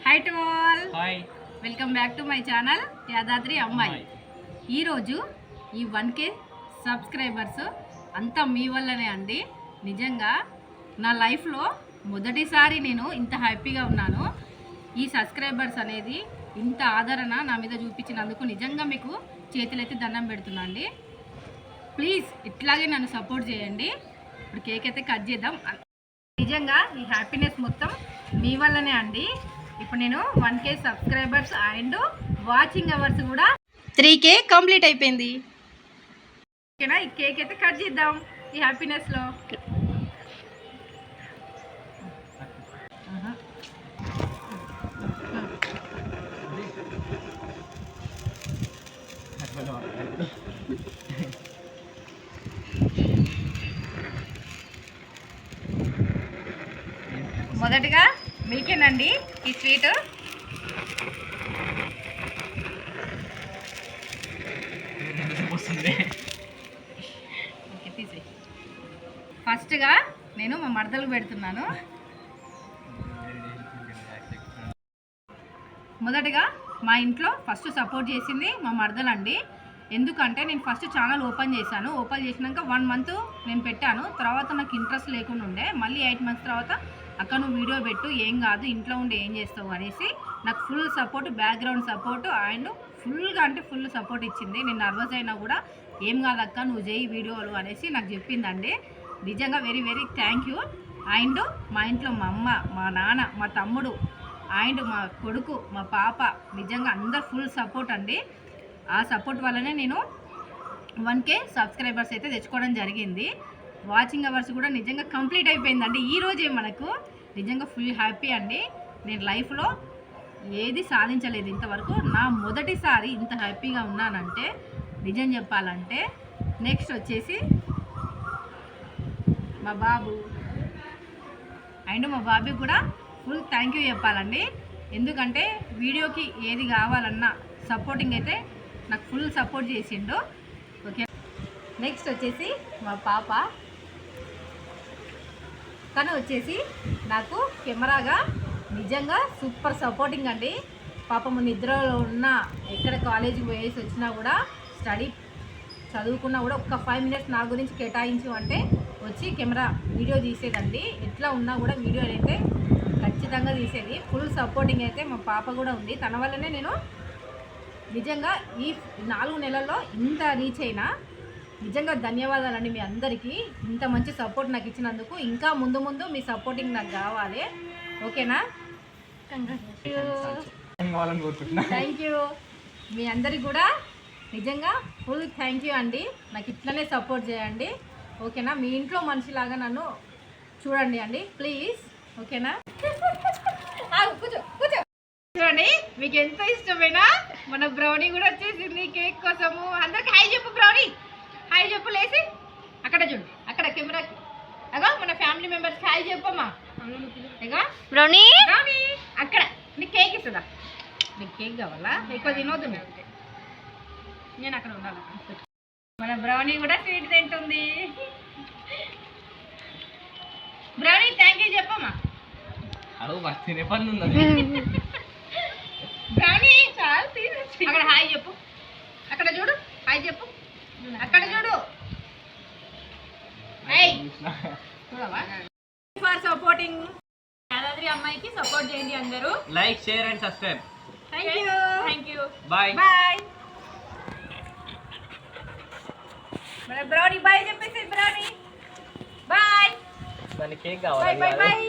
Hi to all, hi, welcome back to my channel Yadadri అమ్మాయి. ఈరోజు ఈ 1K సబ్స్క్రైబర్స్ అంతా మీ వల్లనే అండి. నిజంగా నా లైఫ్లో మొదటిసారి నేను ఇంత హ్యాపీగా ఉన్నాను. ఈ సబ్స్క్రైబర్స్ అనేది ఇంత ఆదరణ నా మీద చూపించినందుకు నిజంగా మీకు చేతులెత్తి దండం పెడుతున్నా అండి. ప్లీజ్ ఇట్లాగే నన్ను సపోర్ట్ చేయండి. ఇప్పుడు కేక్ అయితే కట్ చేద్దాం. నిజంగా ఈ హ్యాపీనెస్ మొత్తం మీ వల్లనే అండి. ఇప్పుడు నేను 1K subscribers and watching hours కూడా 3K కంప్లీట్ అయిపోయింది. ఓకేనా, ఈ కేక్ అయితే కట్ చేద్దాం ఈ హ్యాపీనెస్లో. మొదటగా మిల్కేనండి ఈ స్వీట్. ఫస్ట్గా నేను మా మరదలకు పెడుతున్నాను. మొదటగా మా ఇంట్లో ఫస్ట్ సపోర్ట్ చేసింది మా మరదలండి. ఎందుకంటే నేను ఫస్ట్ ఛానల్ ఓపెన్ చేశాను. ఓపెన్ చేసినాక 1 మంత్ నేను పెట్టాను. తర్వాత నాకు ఇంట్రెస్ట్ లేకుండా ఉండే, మళ్ళీ 8 మంత్స్ తర్వాత అక్క నువ్వు వీడియో పెట్టు, ఏం కాదు, ఇంట్లో ఉండి ఏం చేస్తావు అనేసి నాకు full support, background support and ఫుల్గా అంటే ఫుల్ సపోర్ట్ ఇచ్చింది. నేను నర్వస్ అయినా కూడా ఏం కాదక్క నువ్వు చేయి వీడియోలు అనేసి నాకు చెప్పిందండి. నిజంగా very very thank you. And మా ఇంట్లో మా అమ్మ, మా నాన్న, మా తమ్ముడు అండ్ మా కొడుకు, మా పాప, నిజంగా అందరు ఫుల్ సపోర్ట్ అండి. ఆ సపోర్ట్ వల్లనే నేను 1K సబ్స్క్రైబర్స్ అయితే తెచ్చుకోవడం జరిగింది. వాచింగ్ అవర్స్ కూడా నిజంగా కంప్లీట్ అయిపోయిందండి ఈరోజే మనకు. నిజంగా ఫుల్ హ్యాపీ అండి. నేను లైఫ్లో ఏది సాధించలేదు ఇంతవరకు. నా మొదటిసారి ఇంత హ్యాపీగా ఉన్నానంటే నిజం చెప్పాలంటే నెక్స్ట్ వచ్చేసి మా బాబు అండ్ మా బాబీ కూడా ఫుల్ థ్యాంక్ యూ చెప్పాలండి. ఎందుకంటే వీడియోకి ఏది కావాలన్నా సపోర్టింగ్ అయితే నాకు ఫుల్ సపోర్ట్ చేసిండు. ఓకే, నెక్స్ట్ వచ్చేసి మా పాప. తను వచ్చేసి నాకు కెమెరాగా నిజంగా సూపర్ సపోర్టింగ్ అండి. పాపము నిద్రలో ఉన్నా, ఎక్కడ కాలేజీకి పోయేసి వచ్చినా కూడా, స్టడీ చదువుకున్నా కూడా ఒక్క 5 మినిట్స్ నా గురించి కేటాయించు అంటే వచ్చి కెమెరా వీడియో తీసేదండి. ఎట్లా ఉన్నా కూడా వీడియో అయితే ఖచ్చితంగా తీసేది. ఫుల్ సపోర్టింగ్ అయితే మా పాప కూడా ఉంది. తన వల్లనే నేను నిజంగా ఈ 4 నెలల్లో ఇంత రీచ్ అయినా. నిజంగా ధన్యవాదాలండి మీ అందరికీ. ఇంత మంచి సపోర్ట్ నాకు ఇచ్చినందుకు. ఇంకా ముందు ముందు మీ సపోర్టింగ్ నాకు కావాలి. ఓకేనా, థ్యాంక్ యూ. మీ అందరికి కూడా నిజంగా ఫుల్ థ్యాంక్ యూ అండి. నాకు ఇట్లనే సపోర్ట్ చేయండి. ఓకేనా, మీ ఇంట్లో మనిషిలాగా నన్ను చూడండి అండి ప్లీజ్. ఓకేనా, కూర్చో కూర్చో. చూడండి, మీకు ఎంత ఇష్టమైనా మన బ్రౌనీ కూడా వచ్చేసింది కేక్ కోసము. అందరికి హాయ్ చెప్పు బ్రౌనీ, హాయ్ చెప్పు. లేసి అక్కడ చూడు, అక్కడ కెమెరాకి అగో మన ఫ్యామిలీ మెంబర్స్ హాయ్ చెప్పమ్మా. ఇగో బ్రౌనీ, బ్రౌనీ అక్కడ నీకు కేక్ ఇస్తుందా? నీకు కేక్ కావాలా? ఎక్కువ తినవద్దు మీరు, నేను అక్కడ ఉండాలి. మన బ్రౌనీ కూడా స్వీట్ తింటుంది. బ్రౌనీ థ్యాంక్ యూ చెప్పమ్మా. బ్రౌనీ చాలా అక్కడ హాయ్ చెప్పు, అక్కడ చూడు, హాయ్ చెప్పు, అక్కడ చూడు. ఫర్ సపోర్టింగ్ యాదాద్రి అమ్మాయికి సపోర్ట్ చేయండి అందరూ. Like, share and subscribe. Thank you. Bye bye. మన బ్రౌనీ బాయ్ చెప్పేసి. Brownie bye. దానికి కేక్ కావాలి. Bye bye bye.